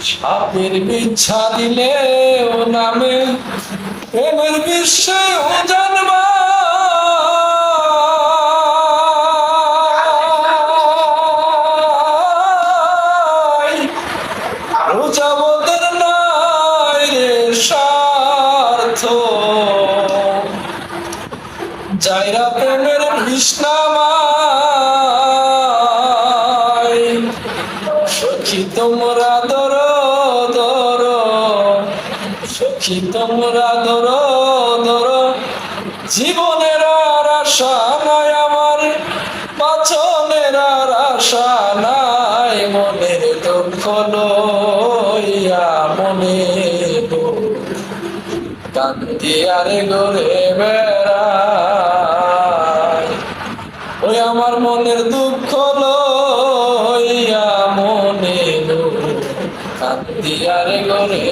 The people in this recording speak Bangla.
সাপের বিচ্ছা দিলে ও নামে প্রেমের বিশ্বে ও জানবা রোজাবদের নাই রে স্বার্থ যাইরা প্রেমের তৃষ্ণাময় সখী তোমরা ধরো ধরো সখী তোমরা ধরো ধরো জীবনের আর আশা নাই আমার বাঁচনের আর আশা নাই মনের দুঃখ লইয়া মনে কান্দি আরে ঘরে বেড়ায় ওই আমার মনের দুঃখ লইয়া মনে কান্দি আরে ঘরে